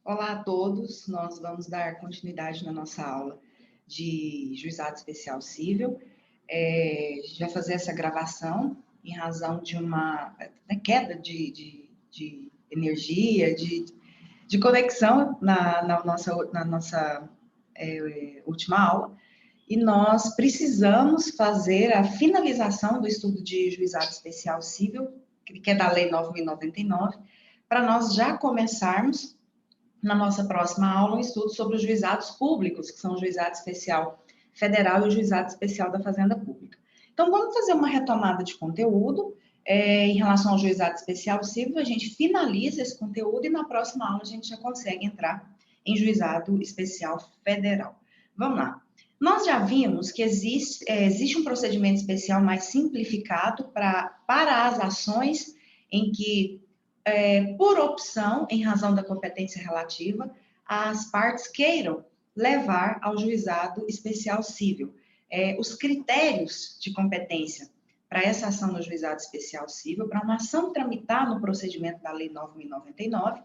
Olá a todos, nós vamos dar continuidade na nossa aula de Juizado Especial Cível. A gente vai fazer essa gravação em razão de uma queda de energia, de conexão na nossa última aula, e nós precisamos fazer a finalização do estudo de Juizado Especial Cível, que é da Lei 9.099, para nós já começarmos na nossa próxima aula, um estudo sobre os juizados públicos, que são o Juizado Especial Federal e o Juizado Especial da Fazenda Pública. Então, vamos fazer uma retomada de conteúdo. Em relação ao Juizado Especial Cível, a gente finaliza esse conteúdo e na próxima aula a gente já consegue entrar em Juizado Especial Federal. Vamos lá. Nós já vimos que existe um procedimento especial mais simplificado para as ações em que por opção, em razão da competência relativa, as partes queiram levar ao juizado especial cível. Os critérios de competência para essa ação no juizado especial cível, para uma ação tramitar no procedimento da Lei 9.099,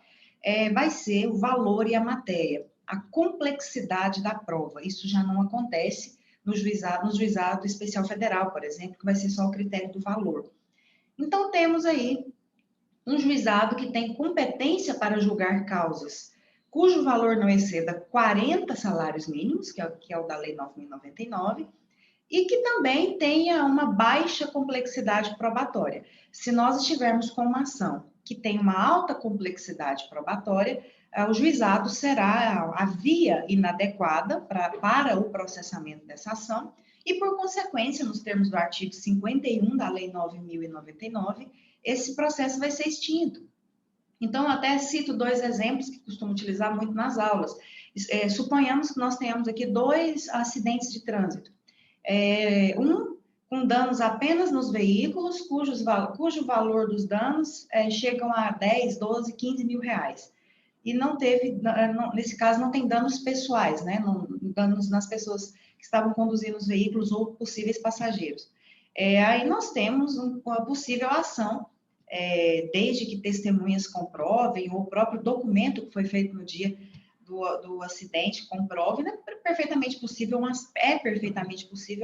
vai ser o valor e a matéria, a complexidade da prova. Isso já não acontece no juizado especial federal, por exemplo, que vai ser só o critério do valor. Então, temos aí um juizado que tem competência para julgar causas cujo valor não exceda 40 salários mínimos, que é o da Lei 9.099, e que também tenha uma baixa complexidade probatória. Se nós estivermos com uma ação que tem uma alta complexidade probatória, o juizado será a via inadequada para o processamento dessa ação, e, por consequência, nos termos do artigo 51 da Lei 9.099, esse processo vai ser extinto. Então, eu até cito dois exemplos que costumo utilizar muito nas aulas. Suponhamos que nós tenhamos aqui dois acidentes de trânsito. Um com danos apenas nos veículos, cujo valor dos danos chegam a 10, 12, 15 mil reais. E nesse caso, não tem danos pessoais, né? Danos nas pessoas que estavam conduzindo os veículos ou possíveis passageiros. Aí nós temos uma possível ação, desde que testemunhas comprovem, ou o próprio documento que foi feito no dia do acidente comprove, né? É perfeitamente possível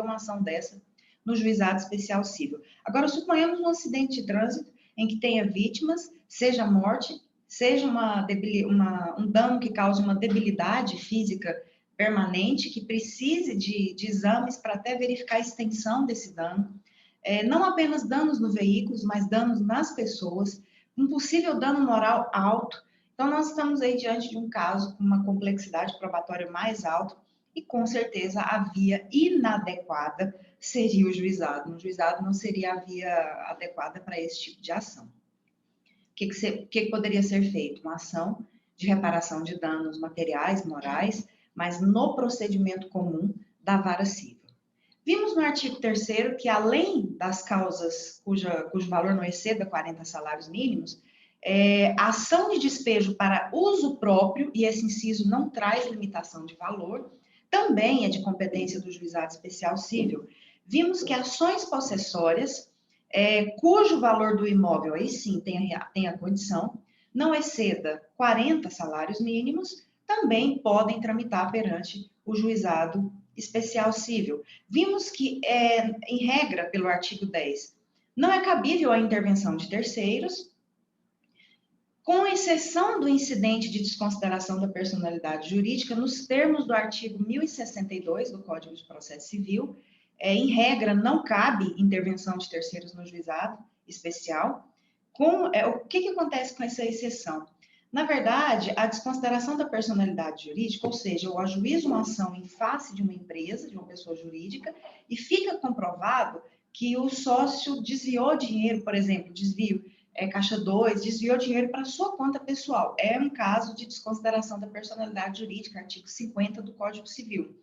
uma ação dessa no juizado especial cível. Agora, suponhamos um acidente de trânsito em que tenha vítimas, seja morte, seja um dano que cause uma debilidade física permanente, que precise de exames para até verificar a extensão desse dano. Não apenas danos no veículo, mas danos nas pessoas, um possível dano moral alto. Então, nós estamos aí diante de um caso com uma complexidade probatória mais alta e, com certeza, a via inadequada seria o juizado. O juizado não seria a via adequada para esse tipo de ação. O que poderia ser feito? Uma ação de reparação de danos materiais, morais, mas no procedimento comum da vara civil. Vimos no artigo 3º que, além das causas cujo valor não exceda 40 salários mínimos, a ação de despejo para uso próprio, e esse inciso não traz limitação de valor, também é de competência do juizado especial cível. Vimos que ações possessórias, cujo valor do imóvel, aí sim tem a condição, não exceda 40 salários mínimos, também podem tramitar perante o juizado especial cível. Vimos que, em regra, pelo artigo 10, não é cabível a intervenção de terceiros, com exceção do incidente de desconsideração da personalidade jurídica, nos termos do artigo 1062 do Código de Processo Civil, em regra, não cabe intervenção de terceiros no juizado especial. O que acontece com essa exceção? Na verdade, a desconsideração da personalidade jurídica, ou seja, eu ajuizo uma ação em face de uma empresa, de uma pessoa jurídica, e fica comprovado que o sócio desviou dinheiro, por exemplo, Caixa 2, desviou dinheiro para sua conta pessoal. É um caso de desconsideração da personalidade jurídica, artigo 50 do Código Civil.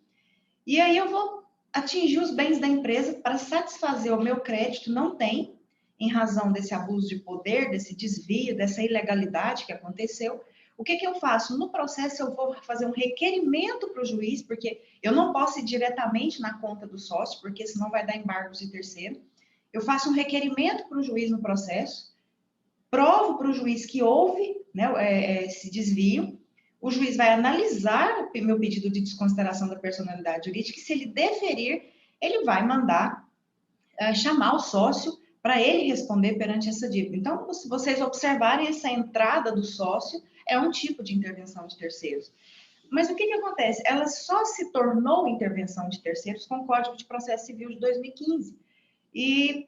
E aí eu vou atingir os bens da empresa para satisfazer o meu crédito, não tem, em razão desse abuso de poder, desse desvio, dessa ilegalidade que aconteceu. O que eu faço? No processo, eu vou fazer um requerimento para o juiz, porque eu não posso ir diretamente na conta do sócio, porque senão vai dar embargos de terceiro. Eu faço um requerimento para o juiz no processo, provo para o juiz que houve, né, esse desvio. o juiz vai analisar o meu pedido de desconsideração da personalidade jurídica e, se ele deferir, ele vai mandar chamar o sócio para ele responder perante essa dívida. Então, se vocês observarem essa entrada do sócio, é um tipo de intervenção de terceiros. Mas o que acontece? Ela só se tornou intervenção de terceiros com o Código de Processo Civil de 2015. E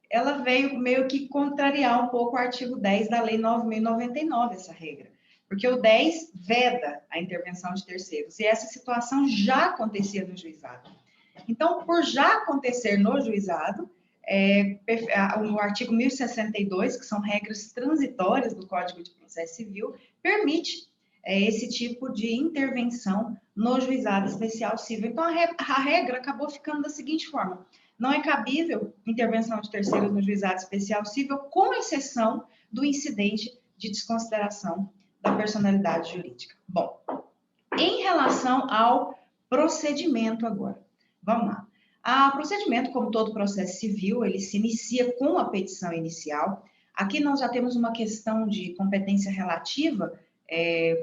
ela veio meio que contrariar um pouco o artigo 10 da Lei 9.099, essa regra. Porque o 10 veda a intervenção de terceiros. E essa situação já acontecia no juizado. Então, por já acontecer no juizado, o artigo 1062, que são regras transitórias do Código de Processo Civil, permite esse tipo de intervenção no juizado especial civil. Então, a regra acabou ficando da seguinte forma: não é cabível intervenção de terceiros no juizado especial civil, com exceção do incidente de desconsideração da personalidade jurídica. Bom, em relação ao procedimento agora, vamos lá. O procedimento, como todo processo civil, ele se inicia com a petição inicial. Aqui nós já temos uma questão de competência relativa,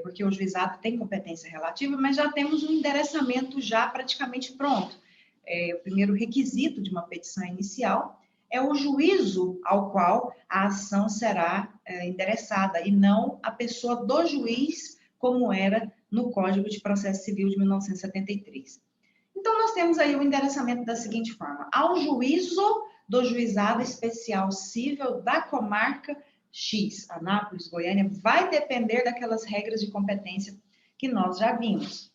porque o juizado tem competência relativa, mas já temos um endereçamento já praticamente pronto. O primeiro requisito de uma petição inicial é o juízo ao qual a ação será endereçada, e não a pessoa do juiz, como era no Código de Processo Civil de 1973. Então, nós temos aí o endereçamento da seguinte forma: ao juízo do Juizado Especial Civil da comarca X, Anápolis, Goiânia, vai depender daquelas regras de competência que nós já vimos.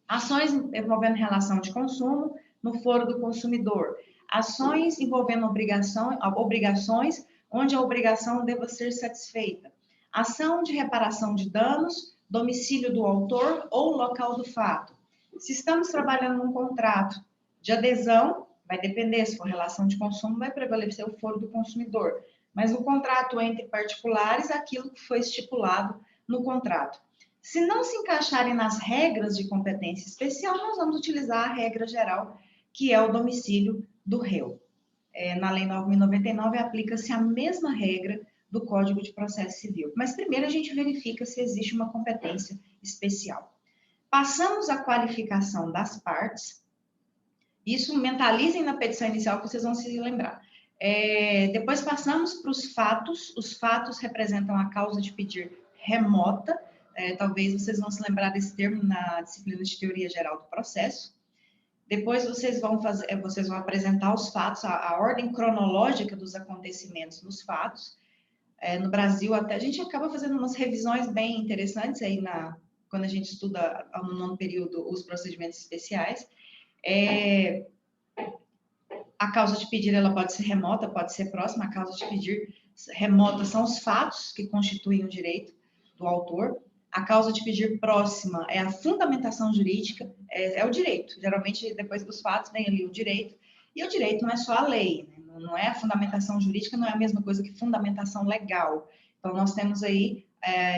Ações envolvendo relação de consumo no foro do consumidor. Ações envolvendo obrigações onde a obrigação deva ser satisfeita. Ação de reparação de danos, domicílio do autor ou local do fato. Se estamos trabalhando num contrato de adesão, vai depender, se for relação de consumo, vai prevalecer o foro do consumidor. Mas no contrato entre particulares, aquilo que foi estipulado no contrato. Se não se encaixarem nas regras de competência especial, nós vamos utilizar a regra geral, que é o domicílio do réu. Na Lei 9.099, aplica-se a mesma regra do Código de Processo Civil. Mas primeiro a gente verifica se existe uma competência especial. Passamos a qualificação das partes. Isso mentalizem na petição inicial que vocês vão se lembrar. Depois passamos para os fatos. Os fatos representam a causa de pedir remota. Talvez vocês vão se lembrar desse termo na disciplina de Teoria Geral do Processo. Depois vocês vão apresentar os fatos, a ordem cronológica dos acontecimentos nos fatos. No Brasil, até a gente acaba fazendo umas revisões bem interessantes aí quando a gente estuda no nono período os procedimentos especiais. A causa de pedir, ela pode ser remota, pode ser próxima. A causa de pedir remota são os fatos que constituem o direito do autor. A causa de pedir próxima é a fundamentação jurídica, é o direito. Geralmente, depois dos fatos, vem ali o direito. E o direito não é só a lei, né? Não é a fundamentação jurídica, não é a mesma coisa que fundamentação legal. Então, nós temos aí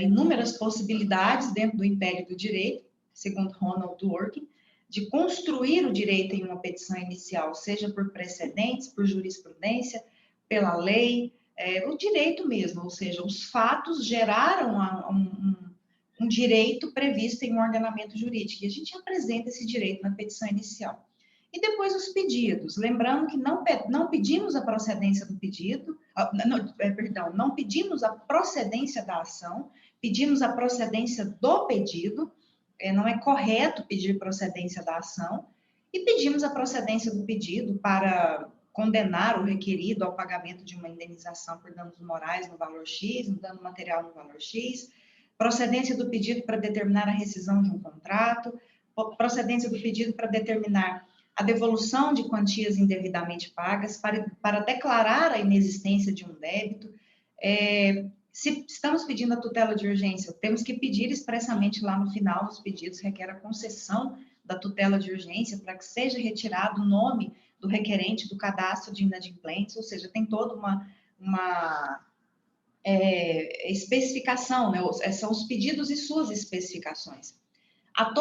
inúmeras possibilidades dentro do império do direito, segundo Ronald Dworkin, de construir o direito em uma petição inicial, seja por precedentes, por jurisprudência, pela lei, o direito mesmo, ou seja, os fatos geraram um direito previsto em um ordenamento jurídico, e a gente apresenta esse direito na petição inicial. E depois os pedidos, lembrando que não pedimos a procedência do pedido, não pedimos a procedência da ação, pedimos a procedência do pedido, não é correto pedir procedência da ação, e pedimos a procedência do pedido para condenar o requerido ao pagamento de uma indenização por danos morais no valor X, um dano material no valor X, procedência do pedido para determinar a rescisão de um contrato, procedência do pedido para determinar a devolução de quantias indevidamente pagas, para declarar a inexistência de um débito. Se estamos pedindo a tutela de urgência, temos que pedir expressamente lá no final dos pedidos, requer a concessão da tutela de urgência para que seja retirado o nome do requerente do cadastro de inadimplentes, ou seja, tem toda uma especificação, né? São os pedidos e suas especificações. A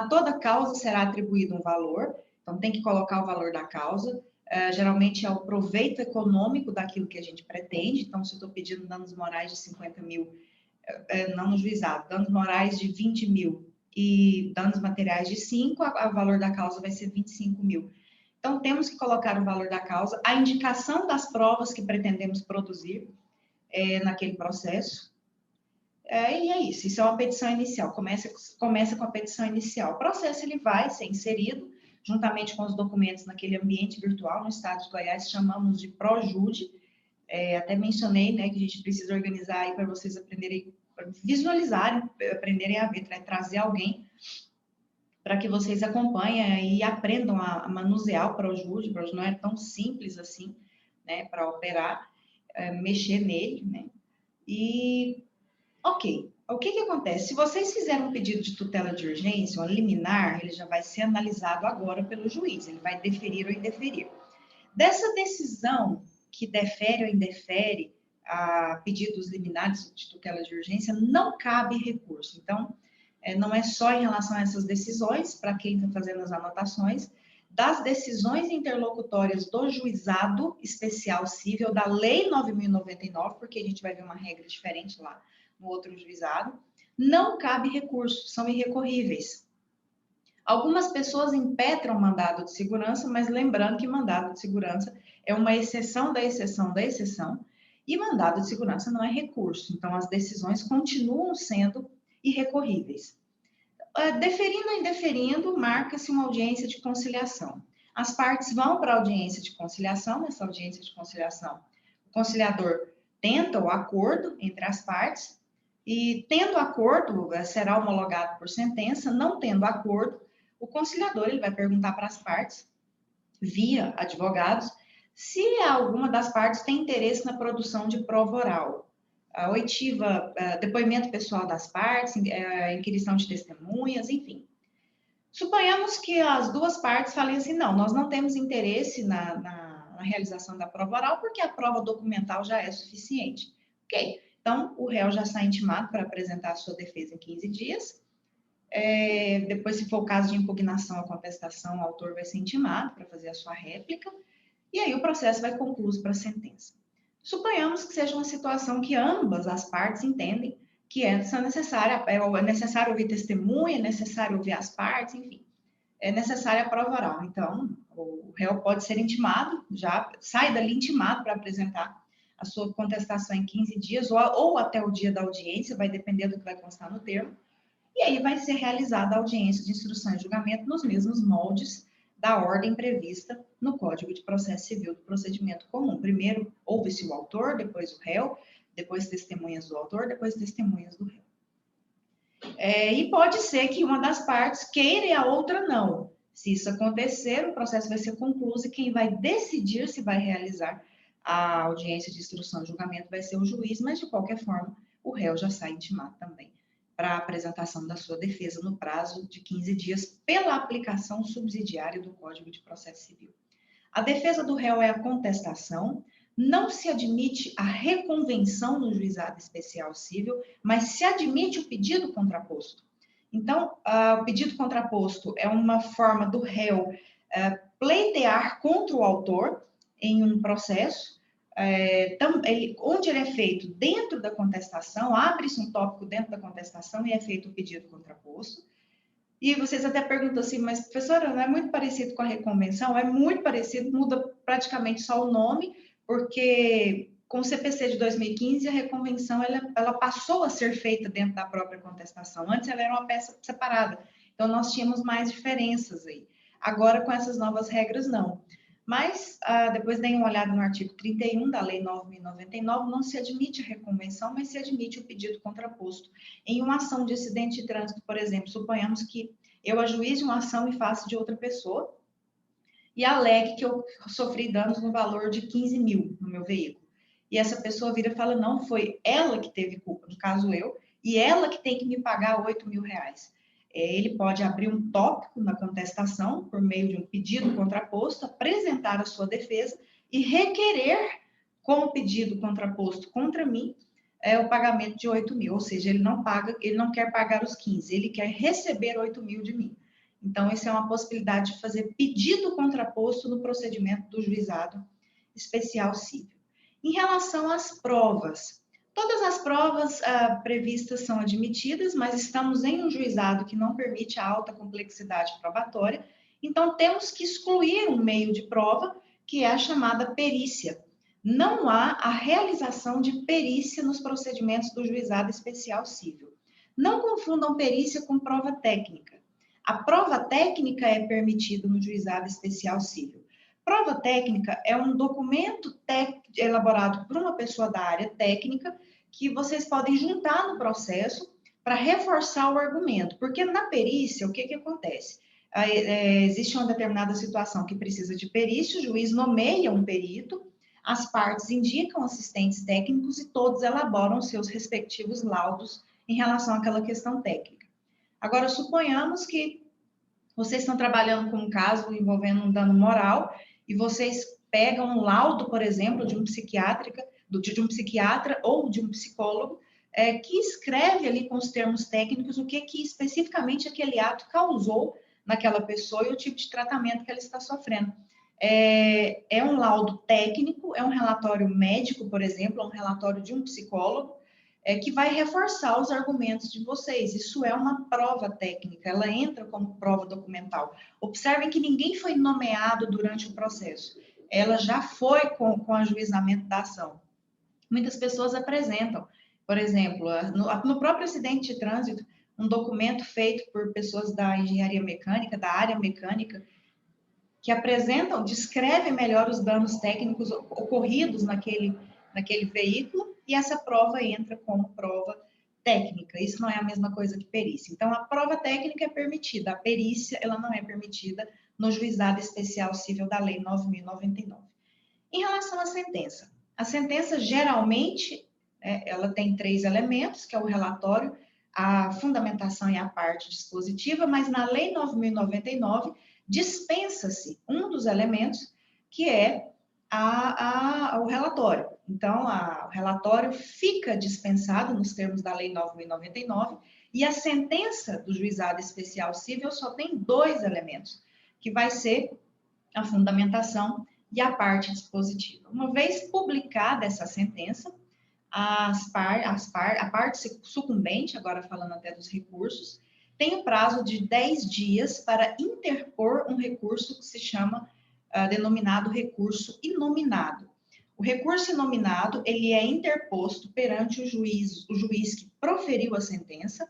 toda causa será atribuído um valor, então tem que colocar o valor da causa, geralmente é o proveito econômico daquilo que a gente pretende. Então, se eu estou pedindo danos morais de 50 mil, não no juizado, danos morais de 20 mil e danos materiais de 5, o valor da causa vai ser 25 mil. Então, temos que colocar o valor da causa, a indicação das provas que pretendemos produzir naquele processo. E é isso é uma petição inicial, começa com a petição inicial. O processo ele vai ser inserido juntamente com os documentos naquele ambiente virtual, no estado de Goiás, chamamos de Projude. Até mencionei, né, que a gente precisa organizar aí para vocês aprenderem, visualizarem, aprenderem a ver, trazer alguém para que vocês acompanhem e aprendam a manusear o Projude. O Projude não é tão simples assim, né, para operar, mexer nele, né, e ok. O que acontece? Se vocês fizerem um pedido de tutela de urgência, um liminar, ele já vai ser analisado agora pelo juiz, ele vai deferir ou indeferir. Dessa decisão que defere ou indefere a pedidos liminares de tutela de urgência, não cabe recurso. Então, não é só em relação a essas decisões, para quem está fazendo as anotações, das decisões interlocutórias do juizado especial cível, da Lei 9.099, porque a gente vai ver uma regra diferente lá no outro juizado, não cabe recurso, são irrecorríveis. Algumas pessoas impetram mandado de segurança, mas lembrando que mandado de segurança é uma exceção da exceção da exceção, e mandado de segurança não é recurso, então as decisões continuam sendo irrecorríveis. Deferindo ou indeferindo, marca-se uma audiência de conciliação. As partes vão para a audiência de conciliação, nessa audiência de conciliação, o conciliador tenta o acordo entre as partes, e tendo acordo, será homologado por sentença. Não tendo acordo, o conciliador ele vai perguntar para as partes, via advogados, se alguma das partes tem interesse na produção de prova oral, a oitiva, depoimento pessoal das partes, inquirição de testemunhas, enfim. Suponhamos que as duas partes falem assim, não, nós não temos interesse na realização da prova oral, porque a prova documental já é suficiente. Ok, então o réu já está intimado para apresentar a sua defesa em 15 dias. Depois, se for o caso de impugnação ou contestação, o autor vai ser intimado para fazer a sua réplica, e aí o processo vai concluído para a sentença. Suponhamos que seja uma situação que ambas as partes entendem que é necessário ouvir testemunha, é necessário ouvir as partes, enfim, é necessária a prova oral. Então, o réu pode ser intimado, já sai dali intimado para apresentar a sua contestação em 15 dias, ou até o dia da audiência, vai depender do que vai constar no termo, e aí vai ser realizada a audiência de instrução e julgamento nos mesmos moldes da ordem prevista no Código de Processo Civil do Procedimento Comum. Primeiro, ouve-se o autor, depois o réu, depois testemunhas do autor, depois testemunhas do réu. E pode ser que uma das partes queira e a outra não. Se isso acontecer, o processo vai ser concluído e quem vai decidir se vai realizar a audiência de instrução e julgamento vai ser o juiz, mas de qualquer forma, o réu já sai intimado também para a apresentação da sua defesa no prazo de 15 dias pela aplicação subsidiária do Código de Processo Civil. A defesa do réu é a contestação, não se admite a reconvenção no juizado especial cível, mas se admite o pedido contraposto. Então, o pedido contraposto é uma forma do réu pleitear contra o autor em um processo, onde ele é feito dentro da contestação, abre-se um tópico dentro da contestação e é feito o pedido contraposto. E vocês até perguntam assim, mas professora, não é muito parecido com a reconvenção? É muito parecido, muda praticamente só o nome, porque com o CPC de 2015, a reconvenção ela passou a ser feita dentro da própria contestação. Antes ela era uma peça separada, então nós tínhamos mais diferenças aí. Agora, com essas novas regras, não. Mas, depois deem uma olhada no artigo 31 da Lei 9.099, não se admite a reconvenção, mas se admite o pedido contraposto. Em uma ação de acidente de trânsito, por exemplo, suponhamos que eu ajuize uma ação em face de outra pessoa e alegue que eu sofri danos no valor de 15 mil no meu veículo. E essa pessoa vira e fala, não, foi ela que teve culpa, no caso eu, e ela que tem que me pagar 8 mil reais. Ele pode abrir um tópico na contestação, por meio de um pedido contraposto, apresentar a sua defesa e requerer, como pedido contraposto contra mim, o pagamento de 8 mil. Ou seja, ele não quer pagar os 15, ele quer receber 8 mil de mim. Então, essa é uma possibilidade de fazer pedido contraposto no procedimento do juizado especial cível. Em relação às provas, Todas as provas previstas são admitidas, mas estamos em um juizado que não permite a alta complexidade probatória, então temos que excluir um meio de prova, que é a chamada perícia. Não há a realização de perícia nos procedimentos do juizado especial civil. Não confundam perícia com prova técnica. A prova técnica é permitida no juizado especial civil. Prova técnica é um documento elaborado por uma pessoa da área técnica que vocês podem juntar no processo para reforçar o argumento. Porque na perícia, o que acontece? Existe uma determinada situação que precisa de perícia, o juiz nomeia um perito, as partes indicam assistentes técnicos e todos elaboram seus respectivos laudos em relação àquela questão técnica. Agora, suponhamos que vocês estão trabalhando com um caso envolvendo um dano moral e vocês pegam um laudo, por exemplo, de um psiquiatra ou de um psicólogo que escreve ali com os termos técnicos o que especificamente aquele ato causou naquela pessoa e o tipo de tratamento que ela está sofrendo. É um laudo técnico, é um relatório médico, por exemplo, é um relatório de um psicólogo, que vai reforçar os argumentos de vocês. Isso é uma prova técnica, ela entra como prova documental. Observem que ninguém foi nomeado durante o processo, ela já foi com o ajuizamento da ação. Muitas pessoas apresentam, por exemplo, no próprio acidente de trânsito, um documento feito por pessoas da engenharia mecânica, da área mecânica, que apresentam, descrevem melhor os danos técnicos ocorridos naquele veículo, e essa prova entra como prova técnica. Isso não é a mesma coisa que perícia. Então, a prova técnica é permitida, a perícia ela não é permitida no juizado especial civil da Lei 9.099. Em relação à sentença, a sentença geralmente ela tem 3 elementos, que é o relatório, a fundamentação e a parte dispositiva, mas na Lei 9.099 dispensa-se um dos elementos, que é o relatório. Então, o relatório fica dispensado nos termos da Lei 9.099 e a sentença do juizado especial civil só tem 2 elementos, que vai ser a fundamentação e a parte dispositiva. Uma vez publicada essa sentença, a parte sucumbente, agora falando até dos recursos, tem o prazo de 10 dias para interpor um recurso que se chama denominado recurso inominado. O recurso inominado, ele é interposto perante o juiz que proferiu a sentença.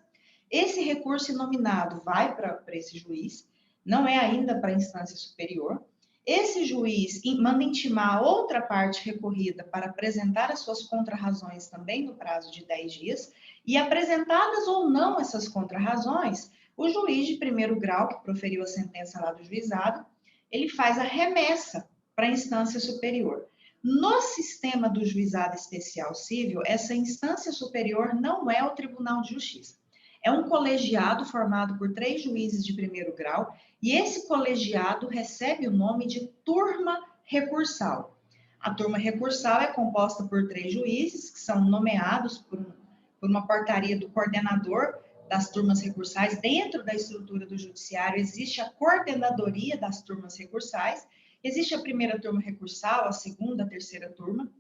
Esse recurso inominado vai para esse juiz, não é ainda para a instância superior. Esse juiz manda intimar a outra parte recorrida para apresentar as suas contrarrazões também no prazo de 10 dias, e apresentadas ou não essas contrarrazões, o juiz de primeiro grau, que proferiu a sentença lá do juizado, ele faz a remessa para a instância superior. No sistema do juizado especial civil, essa instância superior não é o Tribunal de Justiça. É um colegiado formado por 3 juízes de primeiro grau, e esse colegiado recebe o nome de turma recursal. A turma recursal é composta por 3 juízes, que são nomeados por uma portaria do coordenador das turmas recursais. Dentro da estrutura do judiciário existe a coordenadoria das turmas recursais, existe a primeira turma recursal, a segunda, a terceira turma,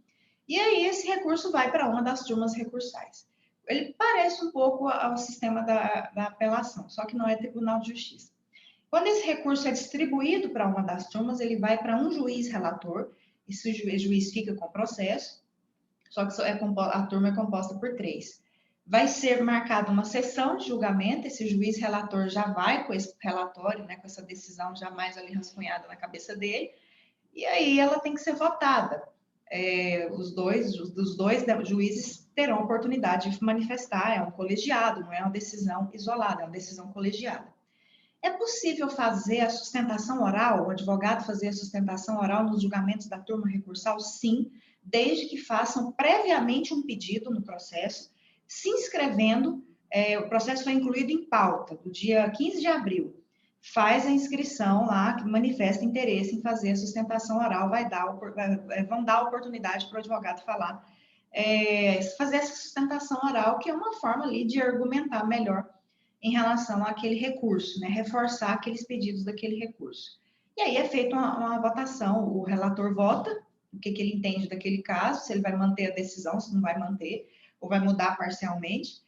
e aí esse recurso vai para uma das turmas recursais. Ele parece um pouco ao sistema da apelação, só que não é Tribunal de Justiça. Quando esse recurso é distribuído para uma das turmas, ele vai para um juiz relator, esse juiz fica com o processo, só que a turma é composta por 3. Vai ser marcada uma sessão de julgamento, esse juiz relator já vai com esse relatório, com essa decisão já mais ali rascunhada na cabeça dele, e aí ela tem que ser votada. Os dois juízes terão a oportunidade de manifestar, é um colegiado, não é uma decisão isolada, é uma decisão colegiada. É possível fazer a sustentação oral, o advogado fazer a sustentação oral nos julgamentos da turma recursal? Sim, desde que façam previamente um pedido no processo, se inscrevendo, o processo foi incluído em pauta, do dia 15 de abril. Faz a inscrição lá, que manifesta interesse em fazer a sustentação oral, vão dar a oportunidade para o advogado falar, fazer essa sustentação oral, que é uma forma ali de argumentar melhor em relação àquele recurso, reforçar aqueles pedidos daquele recurso. E aí é feita uma votação, o relator vota, o que ele entende daquele caso, se ele vai manter a decisão, se não vai manter. ou vai mudar parcialmente.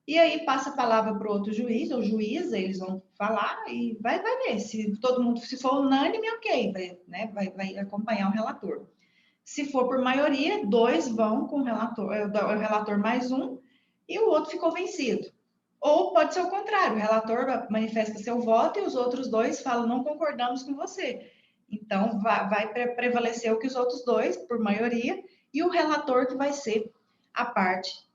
E aí passa a palavra para o outro juiz ou juíza, eles vão falar e vai ver. Se todo mundo, se for unânime, ok, vai acompanhar o relator. Se for por maioria, 2 vão com o relator mais um, e o outro ficou vencido. Ou pode ser o contrário, o relator manifesta seu voto e os outros 2 falam, não concordamos com você. Então, vai prevalecer o que os outros 2, por maioria, e o relator que vai ser a parte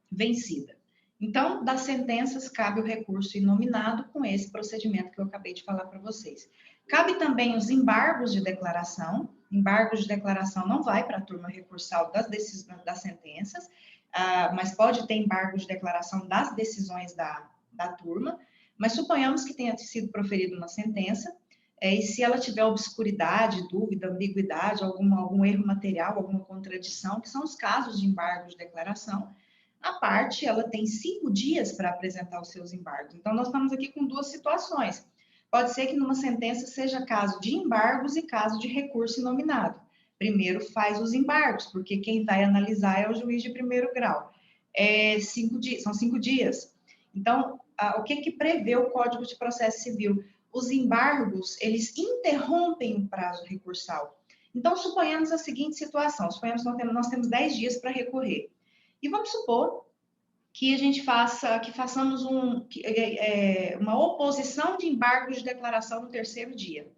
vencida. Então, das sentenças, cabe o recurso inominado com esse procedimento que eu acabei de falar para vocês. Cabe também os embargos de declaração. Embargos de declaração não vai para a turma recursal das sentenças, mas pode ter embargos de declaração das decisões da turma. Mas suponhamos que tenha sido proferida uma sentença, e se ela tiver obscuridade, dúvida, ambiguidade, algum erro material, alguma contradição, que são os casos de embargos de declaração, a parte, ela tem 5 dias para apresentar os seus embargos. Então, nós estamos aqui com 2 situações. Pode ser que numa sentença seja caso de embargos e caso de recurso inominado. Primeiro faz os embargos, porque quem vai analisar é o juiz de primeiro grau. São 5 dias. Então, o que prevê o Código de Processo Civil? Os embargos, eles interrompem o prazo recursal. Então, suponhamos a seguinte situação. Suponhamos que nós temos 10 dias para recorrer. E vamos supor que a gente façamos uma oposição de embargos de declaração no 3º dia.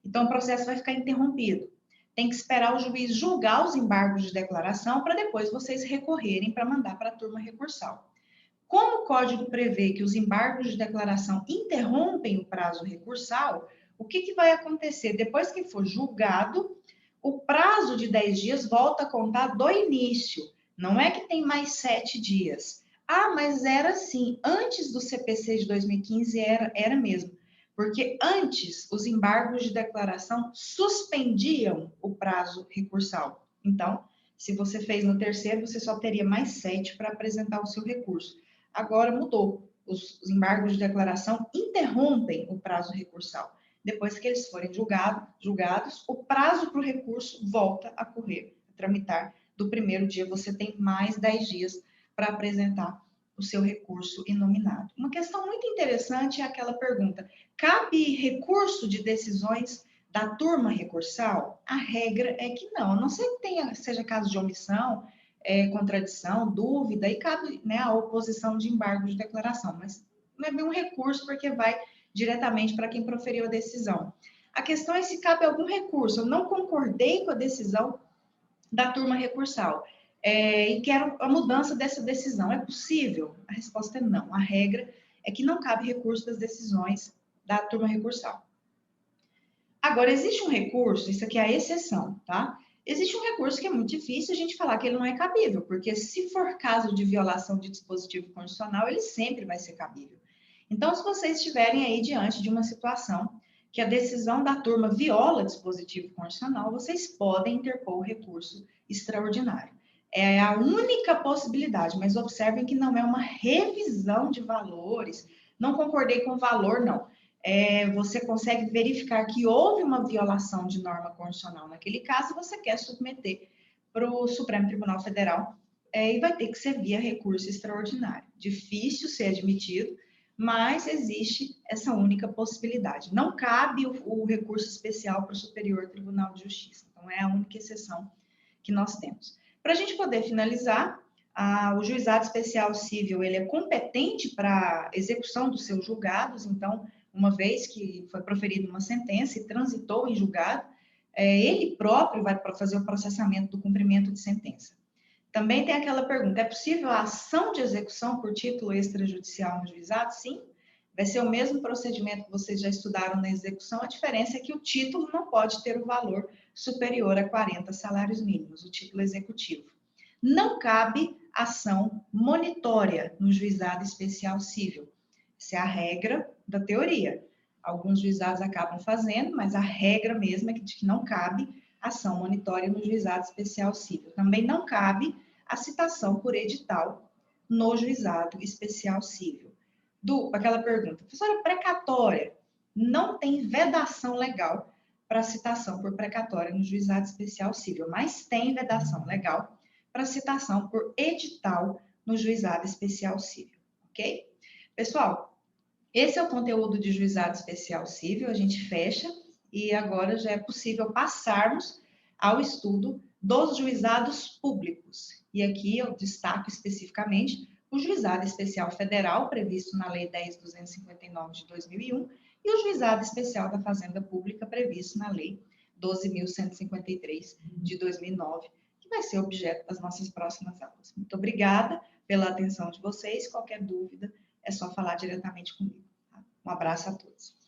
Então, o processo vai ficar interrompido. Tem que esperar o juiz julgar os embargos de declaração para depois vocês recorrerem para mandar para a turma recursal. Como o Código prevê que os embargos de declaração interrompem o prazo recursal, o que vai acontecer? Depois que for julgado, o prazo de 10 dias volta a contar do início. Não é que tem mais 7 dias. Mas era assim. Antes do CPC de 2015 era mesmo. Porque antes, os embargos de declaração suspendiam o prazo recursal. Então, se você fez no 3º, você só teria mais 7 para apresentar o seu recurso. Agora mudou. Os embargos de declaração interrompem o prazo recursal. Depois que eles forem julgados, o prazo para o recurso volta a correr, a tramitar. Do 1º dia, você tem mais 10 dias para apresentar o seu recurso inominado. Uma questão muito interessante é aquela pergunta: cabe recurso de decisões da turma recursal? A regra é que não, a não ser que seja caso de omissão, contradição, dúvida, e cabe, né, a oposição de embargo de declaração, mas não é bem um recurso, porque vai diretamente para quem proferiu a decisão. A questão é se cabe algum recurso. Eu não concordei com a decisão da turma recursal, e quero a mudança dessa decisão. É possível? A resposta é não. A regra é que não cabe recurso das decisões da turma recursal. Agora, existe um recurso, isso aqui é a exceção, tá? Existe um recurso que é muito difícil a gente falar que ele não é cabível, porque se for caso de violação de dispositivo constitucional, ele sempre vai ser cabível. Então, se vocês estiverem aí diante de uma situação que a decisão da turma viola dispositivo constitucional, vocês podem interpor o recurso extraordinário. É a única possibilidade, mas observem que não é uma revisão de valores, não concordei com o valor, não. Você consegue verificar que houve uma violação de norma constitucional naquele caso, você quer submeter para o Supremo Tribunal Federal, e vai ter que ser via recurso extraordinário. Difícil ser admitido, mas existe essa única possibilidade. Não cabe o recurso especial para o Superior Tribunal de Justiça. Então, é a única exceção que nós temos. Para a gente poder finalizar, o Juizado Especial Cível, ele é competente para execução dos seus julgados. Então, uma vez que foi proferida uma sentença e transitou em julgado, ele próprio vai fazer o processamento do cumprimento de sentença. Também tem aquela pergunta: é possível a ação de execução por título extrajudicial no juizado? Sim, vai ser o mesmo procedimento que vocês já estudaram na execução. A diferença é que o título não pode ter o valor superior a 40 salários mínimos, o título executivo. Não cabe ação monitória no juizado especial cível. Essa é a regra da teoria. Alguns juizados acabam fazendo, mas a regra mesmo é de que não cabe ação monitória no juizado especial cível. Também não cabe a citação por edital no juizado especial cível. Aquela pergunta: professora, precatória, não tem vedação legal para citação por precatória no juizado especial cível, mas tem vedação legal para citação por edital no Juizado Especial Cível, ok? Pessoal, esse é o conteúdo de Juizado Especial Cível, a gente fecha e agora já é possível passarmos ao estudo dos juizados públicos. E aqui eu destaco especificamente o Juizado Especial Federal, previsto na Lei 10.259 de 2001, e o Juizado Especial da Fazenda Pública, previsto na Lei 12.153 de 2009, que vai ser objeto das nossas próximas aulas. Muito obrigada pela atenção de vocês. Qualquer dúvida, é só falar diretamente comigo. Tá? Um abraço a todos.